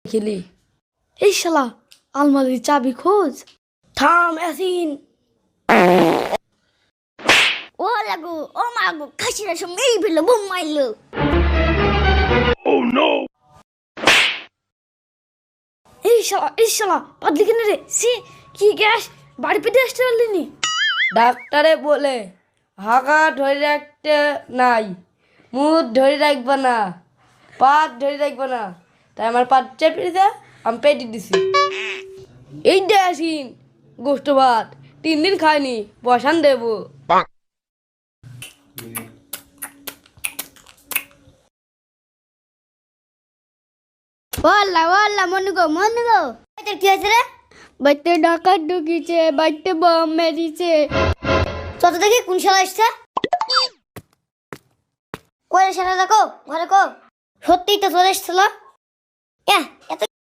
খেলি। এই শালা আলমারির চাবি খোঁজ। থাম ইয়াসিন। ও লাগো ও মাগো খাসিরা সব মেরে ফেললো বুম মারলো। এই শালা পাতলি কেন রে? সি কি গ্যাস বাড়ি পেতে আসতে পারলিনি? ডাক্তারে বলে হাগা ধরে রাখতে নাই, মুখ ধরে রাখবা না, পাত ধরে রাখবা না, তাই আমার পাত চেপে দিতে আমি পেটে দিছি। এই দে আসিন গোস্ত ভাত 3 দিন খাইনি, বসান দেবো। ওয়াল্লা মনে গো তোর কি হয়েছে রে? বাড়িতে ডাকাত ঢুকিছে, বাড়িতে বম মেরিছে। চত দেখি কোন শালা এসছে। কই রে শালা দেখো ঘরে কো। সত্যিই তো চলে এসছিল। এত